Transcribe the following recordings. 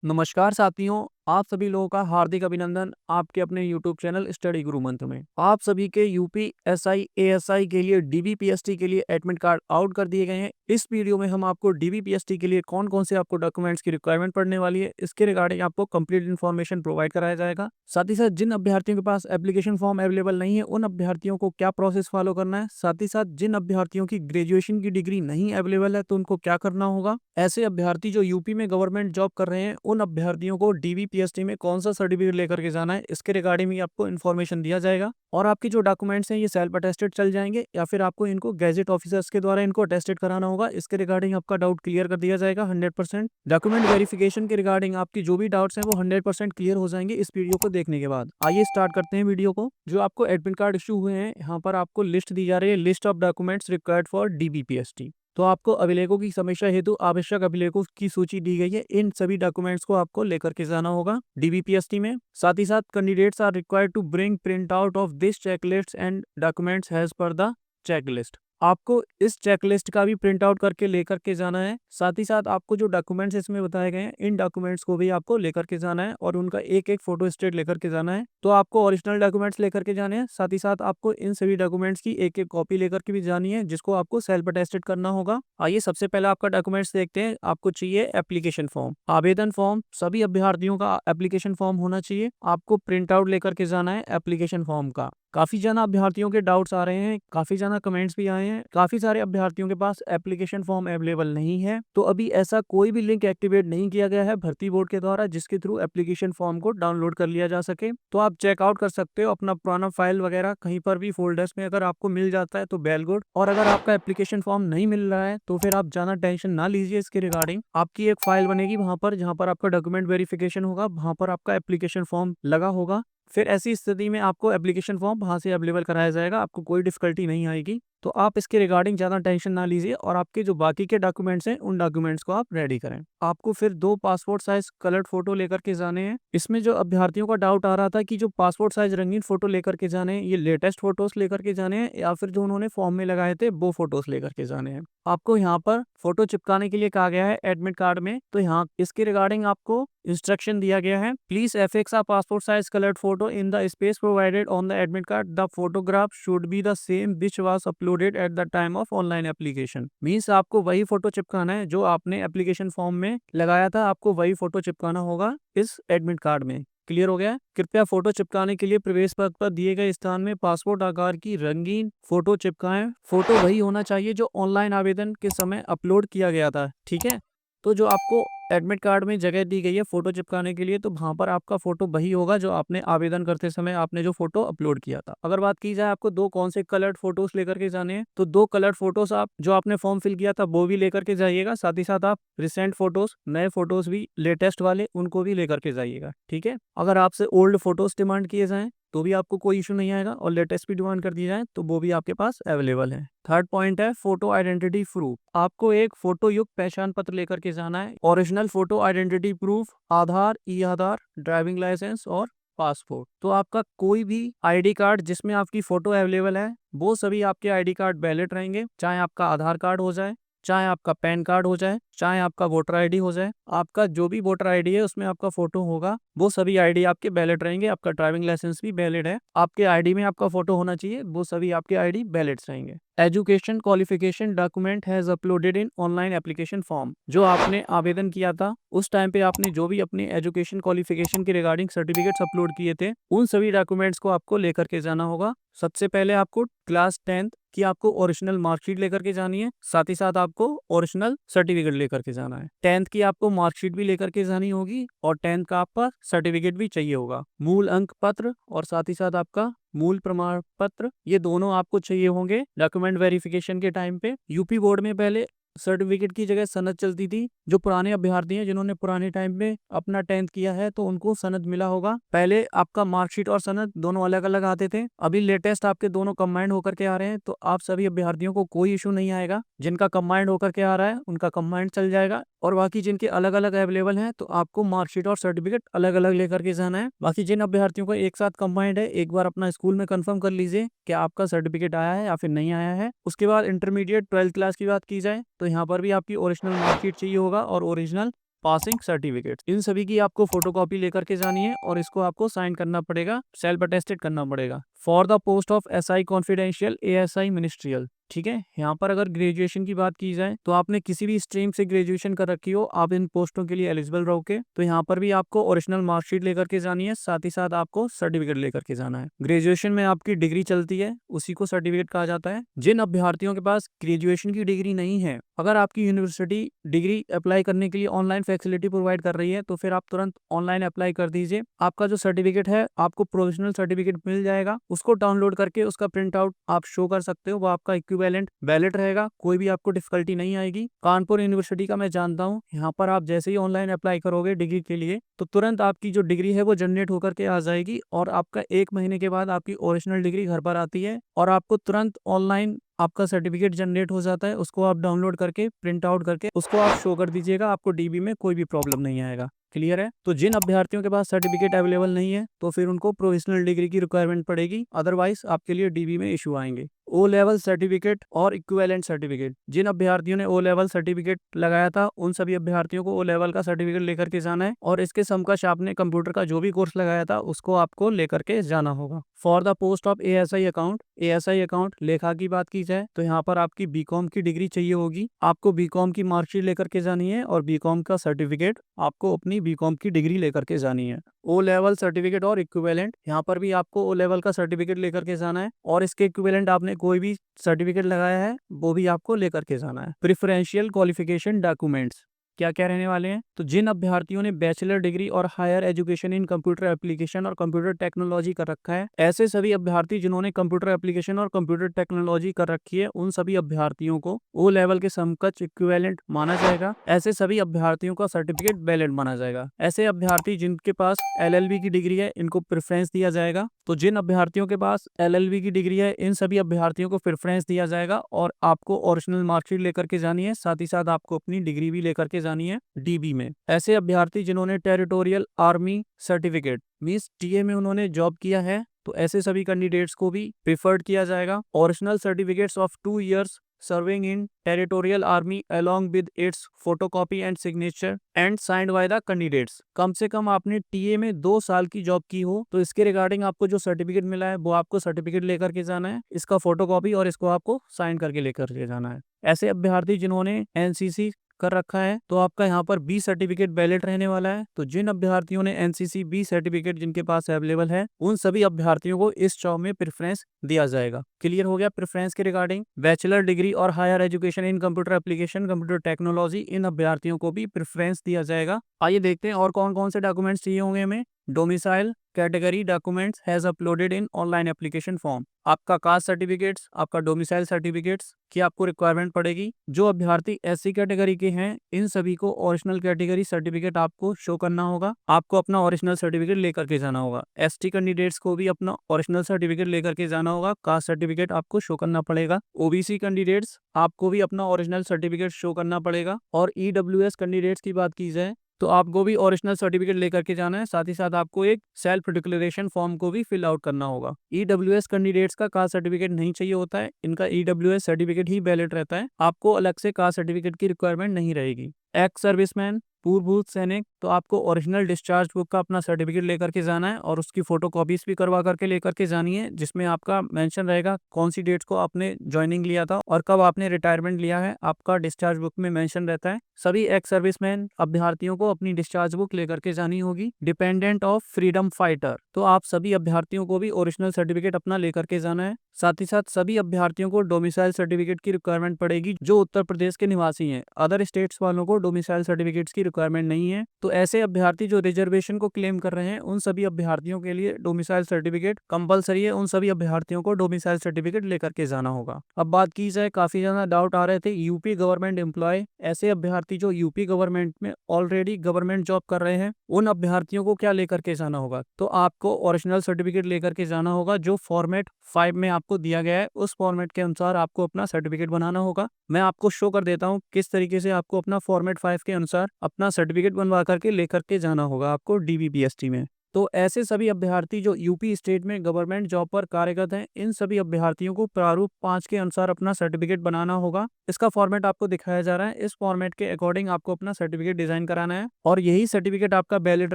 नमस्कार साथियों, आप सभी लोगों का हार्दिक अभिनंदन आपके अपने यूट्यूब चैनल स्टडी गुरु मंत्र में। आप सभी के यूपी एसआई एएसआई के लिए डीबीपीएसटी के लिए एडमिट कार्ड आउट कर दिए गए हैं। इस वीडियो में हम आपको डीबीपीएसटी के लिए कौन कौन से आपको डॉक्यूमेंट्स की रिक्वायरमेंट पड़ने वाली है, इसके रिगार्डिंग आपको कंप्लीट इन्फॉर्मेशन प्रोवाइड कराया जाएगा। साथ ही साथ जिन अभ्यर्थियों के पास एप्लीकेशन फॉर्म अवेलेबल नहीं है, उन अभ्यर्थियों को क्या प्रोसेस फॉलो करना है। साथ ही साथ जिन अभ्यर्थियों की ग्रेजुएशन की डिग्री नहीं अवेलेबल है, तो उनको क्या करना होगा। ऐसे अभ्यर्थी जो यूपी में गवर्नमेंट जॉब कर रहे हैं, उन अभ्यर्थियों को डीबीपीएसटी में कौन सा सर्टिफिकेट लेकर के जाना है, इसके रिगार्डिंग भी आपको इन्फॉर्मेशन दिया जाएगा। और आपके जो डॉक्यूमेंट्स हैं ये सेल्फ अटेस्टेड चल जाएंगे या फिर आपको इनको गैजेट ऑफिसर्स के द्वारा इनको अटेस्टेड कराना होगा। इसके रिगार्डिंग आपका डाउट क्लियर कर दिया जाएगा 100%। डॉक्यूमेंट वेरिफिकेशन के रिगार्डिंग आपकी जो भी डाउट्स हैं वो 100% क्लियर हो जाएंगे इस वीडियो को देखने के बाद। आइए स्टार्ट करते हैं वीडियो को। जो आपको एडमिट कार्ड इशू हुए हैं, यहाँ पर आपको लिस्ट दी जा रही है, list of documents required for DBPST. तो आपको अभिलेखों की समीक्षा हेतु आवश्यक अभिलेखों की सूची दी गई है। इन सभी डॉक्यूमेंट्स को आपको लेकर के जाना होगा डीबीपीएसटी में। साथ ही साथ candidates are required to bring print out of this checklist and documents as per the checklist. आपको इस चेकलिस्ट का भी प्रिंट आउट करके लेकर के जाना है। साथ ही साथ आपको जो डॉक्यूमेंट्स इसमें बताए गए हैं, इन डॉक्यूमेंट्स को भी आपको लेकर के जाना है और उनका एक एक फोटो स्टेट लेकर के जाना है। तो आपको ओरिजिनल डॉक्यूमेंट्स लेकर के जाने हैं। साथ ही साथ आपको इन सभी डॉक्यूमेंट्स की एक एक कॉपी लेकर के भी जानी है, जिसको आपको सेल्फ अटेस्टेड करना होगा। आइए सबसे पहले आपका डॉक्यूमेंट्स देखते हैं। आपको चाहिए एप्लीकेशन फॉर्म, आवेदन फॉर्म। सभी अभ्यर्थियों का एप्लीकेशन फॉर्म होना चाहिए। आपको प्रिंट आउट लेकर के जाना है एप्लीकेशन फॉर्म का। काफी जना अभ्यर्थियों के डाउट्स आ रहे हैं, काफी जना कमेंट्स भी आए हैं। काफी सारे अभ्यर्थियों के पास एप्लीकेशन फॉर्म अवेलेबल नहीं है। तो अभी ऐसा कोई भी लिंक एक्टिवेट नहीं किया गया है भर्ती बोर्ड के द्वारा जिसके थ्रू एप्लीकेशन फॉर्म को डाउनलोड कर लिया जा सके। तो आप चेकआउट कर सकते हो अपना पुराना फाइल वगैरह कहीं पर भी फोल्डर्स में अगर आपको मिल जाता है तो वेल गुड। और अगर आपका एप्लीकेशन फॉर्म नहीं मिल रहा है तो फिर आप ज्यादा टेंशन ना लीजिए। इसके रिगार्डिंग आपकी एक फाइल बनेगी वहां पर, जहां पर आपका डॉक्यूमेंट वेरिफिकेशन होगा, वहां पर आपका एप्लीकेशन फॉर्म लगा होगा। फिर ऐसी स्थिति में आपको एप्लीकेशन फॉर्म वहां से अवेलेबल कराया जाएगा, आपको कोई डिफिकल्टी नहीं आएगी। तो आप इसके रिगार्डिंग ज़्यादा टेंशन ना लीजिए और आपके जो बाकी के डॉक्यूमेंट्स हैं उन डॉक्यूमेंट्स को आप रेडी करें। आपको फिर 2 पासपोर्ट साइज कलर्ड फोटो लेकर के जाने हैं। इसमें जो अभ्यर्थियों का डाउट आ रहा था कि जो पासपोर्ट साइज रंगीन फोटो लेकर के जाने हैं, ये लेटेस्ट फोटोज लेकर के जाने हैं या फिर जो उन्होंने फॉर्म में लगाए थे वो फोटोज लेकर के जाने हैं। आपको यहाँ पर फोटो चिपकाने के लिए कहा गया है एडमिट कार्ड में। तो यहाँ इसके रिगार्डिंग आपको इंस्ट्रक्शन दिया गया है। Please affix a passport size coloured photo in the space provided on the admit card. The photograph should be the same which was uploaded at the time of online application. Means आपको वही photo चिपकाना है जो आपने application form में लगाया था, आपको वही फोटो चिपकाना होगा इस एडमिट कार्ड में। क्लियर हो गया। कृपया फोटो चिपकाने के लिए प्रवेश पत्र पर दिए गए स्थान में पासपोर्ट आकार की रंगीन फोटो चिपकाएं। फोटो वही होना चाहिए जो ऑनलाइन आवेदन के समय अपलोड किया गया था। ठीक है। तो जो आपको एडमिट कार्ड में जगह दी गई है फोटो चिपकाने के लिए, तो वहां पर आपका फोटो वही होगा जो आपने आवेदन करते समय आपने जो फोटो अपलोड किया था। अगर बात की जाए आपको 2 कौन से कलर्ड फोटोज लेकर के जाने हैं, तो 2 कलर्ड फोटोज आप जो आपने फॉर्म फिल किया था वो भी लेकर के जाइएगा। साथ ही साथ आप रिसेंट फोटोज, नए फोटोज भी लेटेस्ट वाले उनको भी लेकर के जाइएगा। ठीक है। अगर आपसे ओल्ड फोटोज डिमांड किए जाएं तो भी आपको कोई इशू नहीं आएगा और लेटेस्ट भी डिमांड कर दी जाए तो वो भी आपके पास अवेलेबल है। थर्ड पॉइंट है फोटो आइडेंटिटी प्रूफ। आपको एक फोटो युक्त पहचान पत्र लेकर के जाना है। ओरिजिनल फोटो आइडेंटिटी प्रूफ, आधार, ई आधार, ड्राइविंग लाइसेंस और पासपोर्ट। तो आपका कोई भी आईडी कार्ड जिसमें आपकी फोटो अवेलेबल है वो सभी आपके आईडी कार्ड वैलिड रहेंगे। चाहे आपका आधार कार्ड हो जाए, चाहे आपका पैन कार्ड हो जाए, चाहे आपका वोटर आईडी हो जाए, आपका जो भी वोटर आईडी है उसमें आपका फोटो होगा, वो सभी आईडी आपके वैलिड रहेंगे। आपका ड्राइविंग लाइसेंस भी वैलिड है, आपके आईडी में आपका फोटो होना चाहिए, वो सभी आपके आईडी वैलिड रहेंगे। Education qualification document has uploaded in online application form. जो आपने आवेदन किया था उस टाइम पे आपने जो भी अपनी एजुकेशन क्वालिफिकेशन के रिगार्डिंग सर्टिफिकेट्स अपलोड किए थे, उन सभी डॉक्यूमेंट्स को आपको लेकर के जाना होगा। सबसे पहले आपको क्लास 10th की आपको ओरिजिनल मार्कशीट लेकर के जानी है। साथ ही साथ आपको ओरिजिनल सर्टिफिकेट लेकर के जाना है। 10th की आपको मार्कशीट भी लेकर के जानी होगी और 10th का आपका सर्टिफिकेट भी चाहिए होगा। मूल अंक पत्र और साथ ही साथ आपका मूल प्रमाण पत्र, ये दोनों आपको चाहिए होंगे डॉक्यूमेंट वेरिफिकेशन के टाइम पे। यूपी बोर्ड में पहले सर्टिफिकेट की जगह सनद चलती थी। जो पुराने अभ्यर्थी हैं जिन्होंने पुराने टाइम में अपना 10th किया है तो उनको सनद मिला होगा। पहले आपका मार्कशीट और सनद दोनों अलग अलग आते थे, अभी लेटेस्ट आपके दोनों कंबाइंड होकर के आ रहे हैं। तो आप सभी अभ्यर्थियों को कोई इशू नहीं आएगा। जिनका कंबाइंड होकर के आ रहा है उनका कंबाइंड चल जाएगा और बाकी जिनके अलग अलग अवेलेबल हैं तो आपको मार्कशीट और सर्टिफिकेट अलग अलग लेकर के जाना है। बाकी जिन अभ्यर्थियों को एक साथ कंबाइंड है, एक बार अपना स्कूल में कंफर्म कर लीजिए कि आपका सर्टिफिकेट आया है या फिर नहीं आया है। उसके बाद इंटरमीडिएट 12th क्लास की बात की जाए तो यहाँ पर भी आपकी ओरिजिनल मार्कशीट चाहिए होगा और ओरिजिनल पासिंग सर्टिफिकेट, इन सभी की आपको फोटोकॉपी लेकर के जानी है और इसको आपको साइन करना पड़ेगा, सेल्फ अटेस्टेड करना पड़ेगा। For the post of SI confidential ASI ministerial, ठीक है। यहाँ पर अगर ग्रेजुएशन की बात की जाए तो आपने किसी भी स्ट्रीम से ग्रेजुएशन कर रखी हो, आप इन पोस्टों के लिए एलिजिबल रहोगे, तो यहाँ पर भी आपको ओरिजिनल मार्कशीट लेकर के जानी है, साथ ही साथ आपको सर्टिफिकेट लेकर के जाना है। ग्रेजुएशन में आपकी डिग्री चलती है, उसी को सर्टिफिकेट कहा जाता है। जिन अभ्यर्थियों के पास ग्रेजुएशन की डिग्री नहीं है, अगर आपकी यूनिवर्सिटी डिग्री अप्लाई करने के लिए ऑनलाइन फैसिलिटी प्रोवाइड कर रही है, तो फिर आप तुरंत ऑनलाइन अप्लाई कर दीजिए। आपका जो सर्टिफिकेट है, आपको प्रोविजनल सर्टिफिकेट मिल जाएगा, उसको डाउनलोड करके उसका प्रिंट आउट आप शो कर सकते हो, वो आपका इक्विवेलेंट वैलिड रहेगा, कोई भी आपको डिफिकल्टी नहीं आएगी। कानपुर यूनिवर्सिटी का मैं जानता हूँ, यहाँ पर आप जैसे ही ऑनलाइन अप्लाई करोगे डिग्री के लिए, तो तुरंत आपकी जो डिग्री है वो जनरेट होकर के आ जाएगी और आपका 1 महीने के बाद आपकी ओरिजिनल डिग्री घर पर आती है और आपको तुरंत ऑनलाइन आपका सर्टिफिकेट जनरेट हो जाता है। उसको आप डाउनलोड करके प्रिंट आउट करके उसको आप शो कर दीजिएगा, आपको डीबी में कोई भी प्रॉब्लम नहीं आएगा। क्लियर है? तो जिन अभ्यर्थियों के पास सर्टिफिकेट अवेलेबल नहीं है, तो फिर उनको प्रोविजनल डिग्री की रिक्वायरमेंट पड़ेगी, अदरवाइज आपके लिए डीबी में इशू आएंगे। ओ लेवल सर्टिफिकेट और इक्विवेलेंट सर्टिफिकेट, जिन अभ्यर्थियों ने ओ लेवल सर्टिफिकेट लगाया था, उन सभी अभ्यर्थियों को ओ लेवल का सर्टिफिकेट लेकर के जाना है और इसके समकक्ष आपने कंप्यूटर का जो भी कोर्स लगाया था उसको आपको लेकर के जाना होगा। For the post of ASI account, ASI account लेखा की बात की जाए तो यहाँ पर आपकी बीकॉम की डिग्री चाहिए होगी, आपको बीकॉम की मार्कशीट लेकर के जानी है और बीकॉम का सर्टिफिकेट आपको अपनी बीकॉम की डिग्री लेकर के जानी है। ओ लेवल सर्टिफिकेट और इक्विवेलेंट, यहाँ पर भी आपको ओ लेवल का सर्टिफिकेट लेकर के जाना है और इसके इक्विवेलेंट आपने कोई भी सर्टिफिकेट लगाया है वो भी आपको लेकर के जाना है। प्रिफरेंशियल क्वालिफिकेशन डॉक्यूमेंट्स क्या क्या रहने वाले हैं, तो जिन अभ्यर्थियों ने बैचलर डिग्री और higher education in computer application और कंप्यूटर टेक्नोलॉजी कर रखा है, ऐसे सभी अभ्यर्थी जिन्होंने कंप्यूटर एप्लीकेशन और कंप्यूटर टेक्नोलॉजी कर रखी है, उन सभी अभ्यर्थियों को ओ लेवल के समकक्ष इक्विवेलेंट माना जाएगा। ऐसे सभी अभ्यर्थियों का सर्टिफिकेट वैलिड माना जाएगा। ऐसे अभ्यर्थी जिनके पास एलएलबी की डिग्री है, इनको प्रेफरेंस दिया जाएगा। तो जिन अभ्यर्थियों के पास एलएलबी की डिग्री है, इन सभी अभ्यर्थियों को प्रेफरेंस दिया जाएगा और आपको ओरिजिनल मार्कशीट लेकर के जानी है, साथ ही साथ आपको अपनी डिग्री भी लेकर के जानी है डीबी में। ऐसे अभ्यर्थी जिन्होंने territorial army certificate means TA में उन्होंने जॉब किया है, तो ऐसे सभी कैंडिडेट्स को भी प्रेफर्ड किया जाएगा। Original certificates of 2 years serving in territorial army along with its photocopy and signature and signed by the candidates, कम से कम आपने टीए में 2 साल की जॉब की हो, तो इसके रिगार्डिंग आपको जो सर्टिफिकेट मिला है वो आपको सर्टिफिकेट लेकर के जाना है, इसका फोटोकॉपी और इसको आपको साइन करके लेकर के जाना है। ऐसे अभ्यर्थी जिन्होंने एनसीसी कर रखा है, तो आपका यहाँ पर बी सर्टिफिकेट वैलिड रहने वाला है। तो जिन अभ्यर्थियों ने एनसीसी बी सर्टिफिकेट जिनके पास अवेलेबल है, उन सभी अभ्यर्थियों को इस जॉब में प्रेफरेंस दिया जाएगा। क्लियर हो गया प्रेफरेंस के रिगार्डिंग। बैचलर डिग्री और higher education in computer application computer technology, इन अभ्यर्थियों को भी प्रेफरेंस दिया जाएगा। आइए देखते हैं और कौन कौन से डॉक्यूमेंट्स चाहिए होंगे हमें। Domicile category documents has uploaded in online application form, आपका कास्ट सर्टिफिकेट्स, आपका डोमिसाइल सर्टिफिकेट्स की आपको रिक्वायरमेंट पड़ेगी। जो अभ्यर्थी एससी कैटेगरी के हैं, इन सभी को ओरिजिनल कैटेगरी सर्टिफिकेट आपको शो करना होगा, आपको अपना ओरिजिनल सर्टिफिकेट लेकर के जाना होगा। एसटी कैंडिडेट्स को भी अपना ओरिजिनल सर्टिफिकेट लेकर के जाना होगा, कास्ट सर्टिफिकेट आपको शो करना पड़ेगा। ओबीसी कैंडिडेट्स, आपको भी अपना ओरिजिनल सर्टिफिकेट शो करना पड़ेगा। और ईडब्ल्यूएस कैंडिडेट्स की बात की जाए तो आपको भी ओरिजिनल सर्टिफिकेट लेकर के जाना है, साथ ही साथ आपको एक सेल्फ डिक्लेरेशन फॉर्म को भी फिल आउट करना होगा। ईडब्ल्यूएस कैंडिडेट्स का कास्ट सर्टिफिकेट नहीं चाहिए होता है, इनका ईडब्ल्यूएस सर्टिफिकेट ही वैलिड रहता है, आपको अलग से कास्ट सर्टिफिकेट की रिक्वायरमेंट नहीं रहेगी। एक्स सर्विसमैन, पूर्वभूत सैनिक, तो आपको ओरिजिनल डिस्चार्ज बुक का अपना सर्टिफिकेट लेकर के जाना है और उसकी फोटो कॉपीज भी करवा करके लेकर के जानी है, जिसमें आपका मेंशन रहेगा कौन सी डेट्स को आपने ज्वाइनिंग लिया था और कब आपने रिटायरमेंट लिया है, आपका डिस्चार्ज बुक में मेंशन रहता है। सभी एक्स सर्विसमैन अभ्यर्थियों को अपनी डिस्चार्ज बुक लेकर के जानी होगी। डिपेंडेंट ऑफ फ्रीडम फाइटर, तो आप सभी अभ्यर्थियों को भी ओरिजिनल सर्टिफिकेट अपना लेकर के जाना है। साथ ही साथ सभी अभ्यर्थियों को डोमिसाइल सर्टिफिकेट की रिक्वायरमेंट पड़ेगी जो उत्तर प्रदेश के निवासी हैं। अदर स्टेट्स वालों को डोमिसाइल सर्टिफिकेट्स की रिक्वायरमेंट नहीं है। तो ऐसे अभ्यर्थी जो रिजर्वेशन को क्लेम कर रहे हैं, उन सभी अभ्यर्थियों के लिए डोमिसाइल सर्टिफिकेट कंपलसरी है, उन सभी अभ्यर्थियों को डोमिसाइल सर्टिफिकेट लेकर के जाना होगा। अब बात की जाए, काफी ज्यादा डाउट आ रहे थे यूपी गवर्नमेंट एम्प्लॉय, ऐसे अभ्यर्थी जो यूपी गवर्नमेंट में ऑलरेडी गवर्नमेंट जॉब कर रहे हैं, उन अभ्यर्थियों को क्या लेकर के जाना होगा, तो आपको ओरिजिनल सर्टिफिकेट लेकर के जाना होगा जो फॉर्मेट 5 में आपको दिया गया है, उस फॉर्मेट के अनुसार आपको अपना सर्टिफिकेट बनाना होगा। मैं आपको शो कर देता हूँ किस तरीके से आपको अपना फॉर्मेट 5 के अनुसार अपना सर्टिफिकेट बनवा करके लेकर के जाना होगा आपको डीबीपीएसटी में। तो ऐसे सभी अभ्यर्थी जो यूपी स्टेट में गवर्नमेंट जॉब पर कार्यरत हैं, इन सभी अभ्यर्थियों को प्रारूप 5 के अनुसार अपना सर्टिफिकेट बनाना होगा। इसका फॉर्मेट आपको दिखाया जा रहा है। इस फॉर्मेट के अकॉर्डिंग आपको अपना सर्टिफिकेट डिजाइन कराना है और यही सर्टिफिकेट आपका वैलिड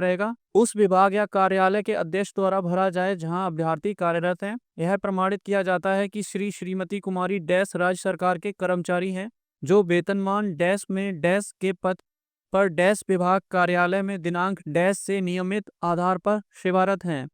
रहेगा उस विभाग या कार्यालय के अध्यक्ष द्वारा भरा जाए जहां अभ्यर्थी कार्यरत हैं। यह प्रमाणित किया जाता है कि श्रीमती कुमारी डैश राज्य सरकार के कर्मचारी हैं जो वेतनमान डैश में डैश के पद पर डैश विभाग कार्यालय में दिनांक डैश से नियमित आधार पर सेवारत हैं।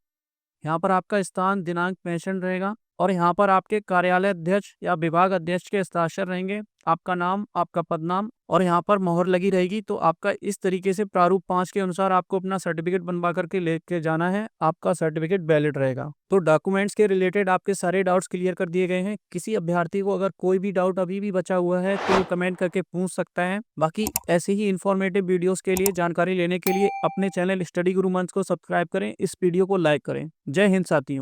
यहाँ पर आपका स्थान दिनांक मेंशन रहेगा और यहाँ पर आपके कार्यालय अध्यक्ष या विभाग अध्यक्ष के हस्ताक्षर रहेंगे, आपका नाम, आपका पदनाम और यहाँ पर मोहर लगी रहेगी। तो आपका इस तरीके से प्रारूप 5 के अनुसार आपको अपना सर्टिफिकेट बनवा करके लेके जाना है, आपका सर्टिफिकेट वैलिड रहेगा। तो डॉक्यूमेंट्स के रिलेटेड आपके सारे डाउट्स क्लियर कर दिए गए हैं। किसी अभ्यर्थी को अगर कोई भी डाउट अभी भी बचा हुआ है तो कमेंट करके पूछ सकता है। बाकी ऐसे ही इंफॉर्मेटिव वीडियोस के लिए जानकारी लेने के लिए अपने चैनल स्टडी गुरु मंच को सब्सक्राइब करें, इस वीडियो को लाइक करें। जय हिंद साथियों।